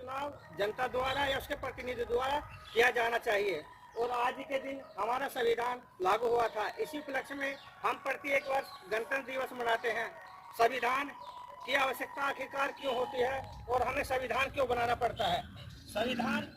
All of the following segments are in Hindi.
चुनाव जनता द्वारा या उसके प्रतिनिधि द्वारा किया जाना चाहिए। और आज ही के दिन हमारा संविधान लागू हुआ था। इसी उपलक्ष्य में हम प्रत्येक वर्ष गणतंत्र दिवस मनाते हैं। संविधान की आवश्यकता आखिरकार क्यों होती है और हमें संविधान क्यों बनाना पड़ता है? संविधान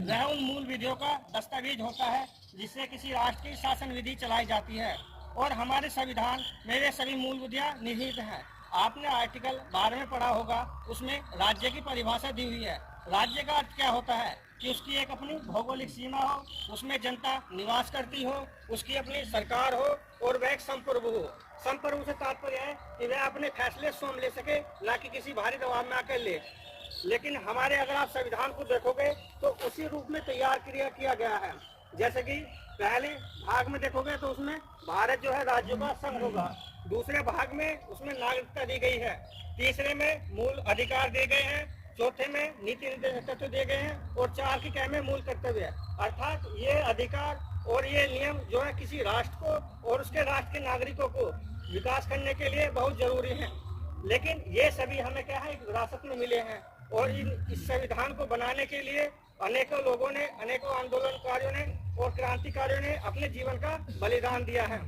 वह उन मूल विधियों का दस्तावेज होता है जिससे किसी राष्ट्र की शासन विधि चलाई जाती है और हमारे संविधान में वे सभी मूल विधियां निहित हैं। आपने आर्टिकल 12 में पढ़ा होगा, उसमें राज्य की परिभाषा दी हुई है। राज्य का अर्थ क्या होता है कि उसकी एक अपनी भौगोलिक सीमा हो, उसमें जनता निवास करती हो, उसकी अपनी सरकार हो और वह एक संप्रभु हो। संप्रभु से तात्पर्य है कि वह अपने फैसले स्वयं ले सके, न कि किसी भारी दबाव में आकर ले। लेकिन हमारे अगर आप संविधान को देखोगे तो उसी रूप में तैयार किया गया है। जैसे कि पहले भाग में देखोगे तो उसमें भारत जो है राज्यों का संघ होगा, दूसरे भाग में उसमें नागरिकता दी गई है, तीसरे में मूल अधिकार दिए गए हैं, चौथे में नीति निर्देशक तत्व दिए गए हैं और 4 की कै में मूल कर्तव्य है। अर्थात ये अधिकार और ये नियम जो है किसी राष्ट्र को और उसके राष्ट्र के नागरिकों को विकास करने के लिए बहुत जरूरी है। लेकिन ये सभी हमें क्या है, विरासत में मिले हैं और इस संविधान को बनाने के लिए अनेकों लोगों ने, अनेकों आंदोलनकारियों ने और क्रांतिकारियों ने अपने जीवन का बलिदान दिया है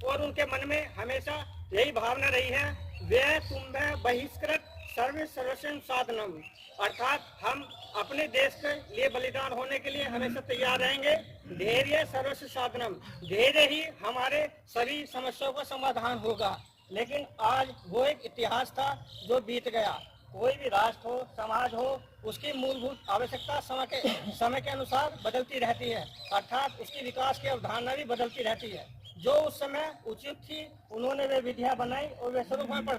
और उनके मन में हमेशा यही भावना रही है, वे तुम बहिष्कृत सर्व सर्वस्व साधनम, अर्थात हम अपने देश के लिए बलिदान होने के लिए हमेशा तैयार रहेंगे। धैर्य सर्वस्व साधनम, धैर्य ही हमारे सभी समस्याओं का समाधान होगा। लेकिन आज वो एक इतिहास था जो बीत गया। कोई भी राष्ट्र हो, समाज हो, उसकी मूलभूत आवश्यकता समय के अनुसार बदलती रहती है, अर्थात उसकी विकास की अवधारणा भी बदलती रहती है। जो उस समय उचित थी उन्होंने वे विधियां बनाई और वे स्वरूप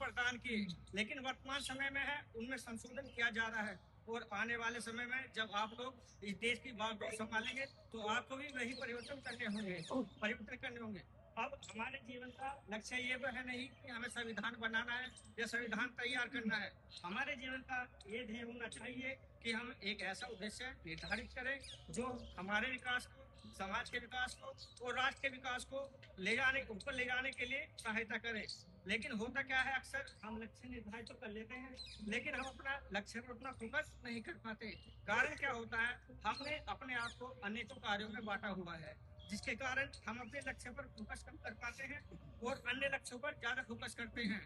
प्रदान की लेकिन वर्तमान समय में है उनमें संशोधन किया जा रहा है और आने वाले समय में जब आप लोग इस देश की बागडोर संभालेंगे तो आपको भी वही परिवर्तन करने होंगे। अब हमारे जीवन का लक्ष्य ये है नहीं कि हमें संविधान बनाना है या संविधान तैयार करना है। हमारे जीवन का ये ध्येय होना चाहिए कि हम एक ऐसा उद्देश्य निर्धारित करें जो हमारे विकास को, समाज के विकास को और राष्ट्र के विकास को ऊपर ले जाने के लिए सहायता करे। लेकिन होता क्या है, अक्सर हम लक्ष्य निर्धारित तो कर लेते हैं लेकिन हम अपना लक्ष्य पर अपना फोकस नहीं कर पाते। कारण क्या होता है, हमने अपने आप को अनेकों कार्यों में बांटा हुआ है जिसके कारण हम अपने लक्ष्य पर फोकस कम कर पाते हैं और अन्य लक्ष्यों पर ज्यादा फोकस करते हैं।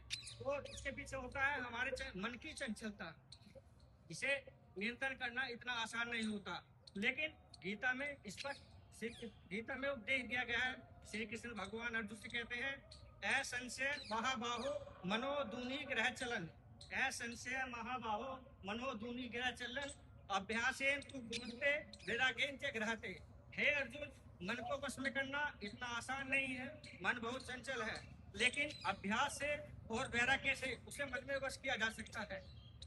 और इसके पीछे होता है हमारे मन की चंचलता। इसे नियंत्रण करना इतना आसान नहीं होता। लेकिन गीता में गीता में उपदेश दिया गया है। श्री कृष्ण भगवान अर्जुन से कहते हैं, असंशय महाबाहो मनोदूनी ग्रह चलन, असंशय महाबाहो मनोदूनी ग्रह चलन, अभ्यासेन तु गुणते वैराग्येन च ग्रहते। हे अर्जुन, मन को वश में करना इतना आसान नहीं है। मन बहुत चंचल है, लेकिन अभ्यास से और वैराग्य से उसे मन में वश किया जा सकता है।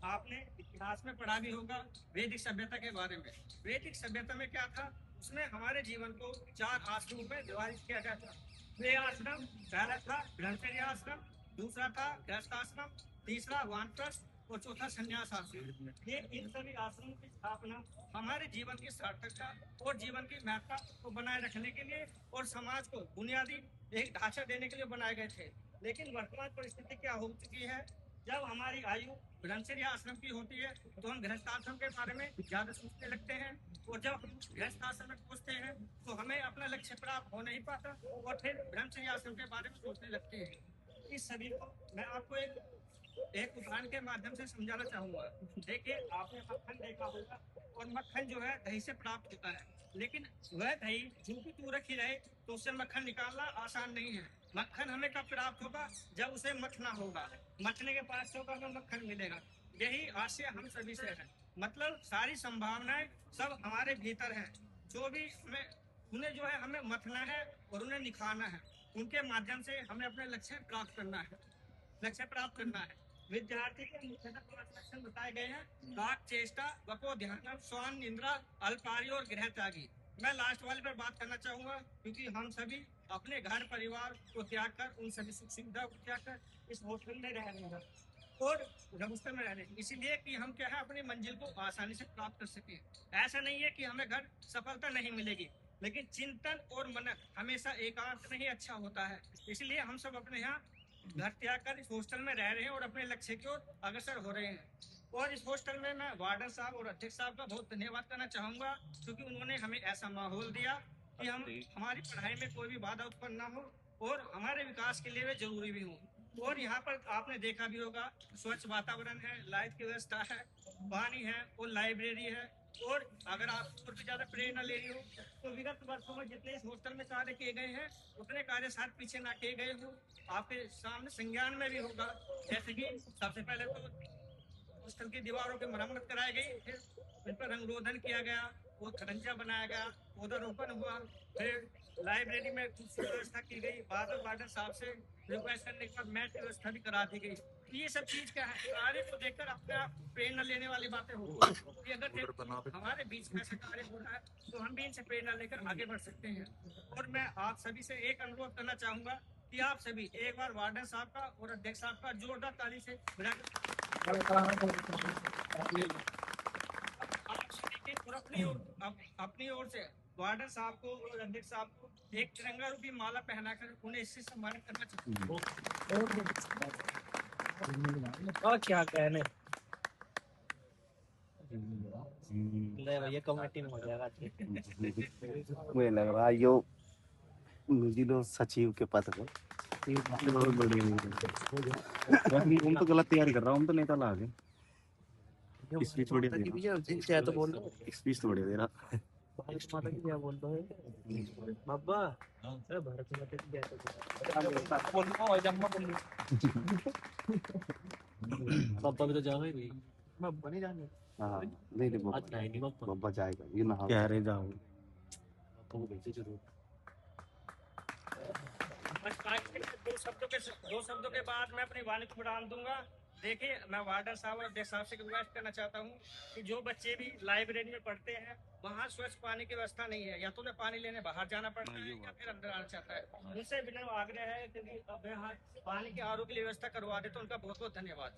आपने इतिहास में पढ़ा भी होगा वैदिक सभ्यता के बारे में। वैदिक सभ्यता में क्या था, उसमें हमारे जीवन को 4 आश्रमों में विभाजित किया गया था। वे आश्रम, पहला था ब्रह्मचर्य आश्रम, दूसरा था गृहस्थाश्रम, तीसरा वानप्रस्थ और चौथा संन्यास आश्रम। ये इन सभी आश्रमों की स्थापना हमारे जीवन की सार्थकता और जीवन की महत्ता को बनाए रखने के लिए और समाज को बुनियादी एक ढांचा देने के लिए बनाए गए थे। लेकिन वर्तमान परिस्थिति क्या हो चुकी है, जब हमारी आयु ब्रह्मचर्य आश्रम की होती है तो हम गृहस्थाश्रम के बारे में ज्यादा सोचने लगते हैं और जब हम गृहस्थाश्रम में पहुंचते हैं तो हमें अपना लक्ष्य प्राप्त हो नहीं पाता और फिर ब्रह्मचर्य आश्रम के बारे में सोचने लगते हैं। इस सभी को मैं आपको एक उदाहरण के माध्यम से समझाना चाहूंगा। देखिए, आपने मक्खन देखा होगा और मक्खन जो है दही से प्राप्त होता है, लेकिन वह दही झूठी तू रखी रहे तो उससे मक्खन निकालना आसान नहीं है। मक्खन हमें कब प्राप्त होगा, जब उसे मथना होगा, मथने के बाद तो हमें मक्खन मिलेगा। यही आशय हम सभी से है, मतलब सारी संभावनाएं सब हमारे भीतर है। जो भी हमें उन्हें जो है हमें मथना है और उन्हें निखारना है। उनके माध्यम से हमें अपने लक्ष्य प्राप्त करना है। विद्यार्थी के मुख्यतः 5 लक्षण बताए गए हैं, राग, चेष्टा, वको, ध्यान, स्वान, निंद्रा, अल्पारी और गृह त्यागी। मैं लास्ट वाले पर बात करना चाहूंगा क्योंकि हम सभी अपने घर परिवार को त्याग कर, उन सभी सुख सुविधा को त्याग कर इस होटल में रह रहे हैं और रबुस्तर में रह रहे हैं, इसलिए कि हम क्या है अपनी मंजिल को आसानी से प्राप्त कर सके। ऐसा नहीं है कि हमें घर सफलता नहीं मिलेगी, लेकिन चिंतन और मनन हमेशा एकांत में ही अच्छा होता है। इसलिए हम सब अपने यहाँ घर त्याग कर इस हॉस्टल में रह रहे हैं और अपने लक्ष्य की ओर अग्रसर हो रहे हैं। और इस हॉस्टल में मैं वार्डन साहब और अध्यक्ष साहब का बहुत धन्यवाद करना चाहूंगा, क्योंकि उन्होंने हमें ऐसा माहौल दिया कि हम हमारी पढ़ाई में कोई भी बाधा उत्पन्न ना हो और हमारे विकास के लिए वे जरूरी भी हों। और यहाँ पर आपने देखा भी होगा, स्वच्छ वातावरण है, लाइट की व्यवस्था है, पानी है और लाइब्रेरी है। और अगर आप और भी ज्यादा प्रेरणा ले रही हो तो विगत वर्षों में जितने इस हॉस्टल में कार्य किए गए हैं उतने कार्य शायद पीछे ना किए गए हो, आपके सामने संज्ञान में भी होगा। जैसे कि सबसे पहले तो हॉस्टल की दीवारों की मरम्मत कराई गई, फिर इन पर रंगरोधन किया गया, वो खड़ंजा बनाया गया, पौधारोपण हुआ, फिर लाइब्रेरी में कुछ व्यवस्था की गई, बाद में वार्डन साहब से रिक्वेस्ट करने के बाद मैट की व्यवस्था भी करा दी गई। तो ये सब चीज क्या है, कार्य को देखकर अपने आप प्रेरणा लेने वाली बातें होती हैं कि अगर हमारे बीच में ऐसा कार्य हो रहा है तो हम भी इनसे प्रेरणा लेकर आगे बढ़ सकते हैं। और मैं आप सभी से एक अनुरोध करना चाहूंगा कि आप सभी एक बार वार्डन साहब का और अध्यक्ष साहब का जोरदार ताली से अपनी ओर से वार्डन साहब को और अध्यक्ष साहब को एक तिरंगा रूपी माला पहनाकर उन्हें इससे सम्मानित करना चाहिए। और क्या कहने, ले भैया कमेटी में हो जाएगा। मुझे लग रहा है यो न्यूजीलैंड सचिव के पद पर बहुत बढ़िया। हम तो गलत तैयारी कर रहा हूँ, हम तो नेता ला गए। स्पीच बढ़िया दे रहा, तो बोल दो, स्पीच तो बढ़िया दे रहा। भारत माता की जय बोल दो बाबा, अरे भारत माता की जय बोल दो, जम्मा बोल दो। बाबा भी तो जाओगे भी, बाबा नहीं जाने। हाँ नहीं नहीं बाबा जाएगा, ये ना कह रहे जाओ बाबा को भेजे जरूर। दो शब्दों के बाद मैं अपनी वाणी को बढ़ान दूंगा। देखिए, मैं वार्डन साहब और अध्यक्ष साहब से रिक्वेस्ट करना चाहता हूँ कि जो बच्चे भी लाइब्रेरी में पढ़ते हैं वहाँ स्वच्छ पानी की व्यवस्था नहीं है, या तो उन्हें पानी लेने बाहर जाना पड़ता है या फिर अंदर आना चाहता है। उनसे विनम्र आग्रह है कि अब यहाँ पानी के आरोग्य की व्यवस्था करवा दे तो उनका बहुत बहुत धन्यवाद।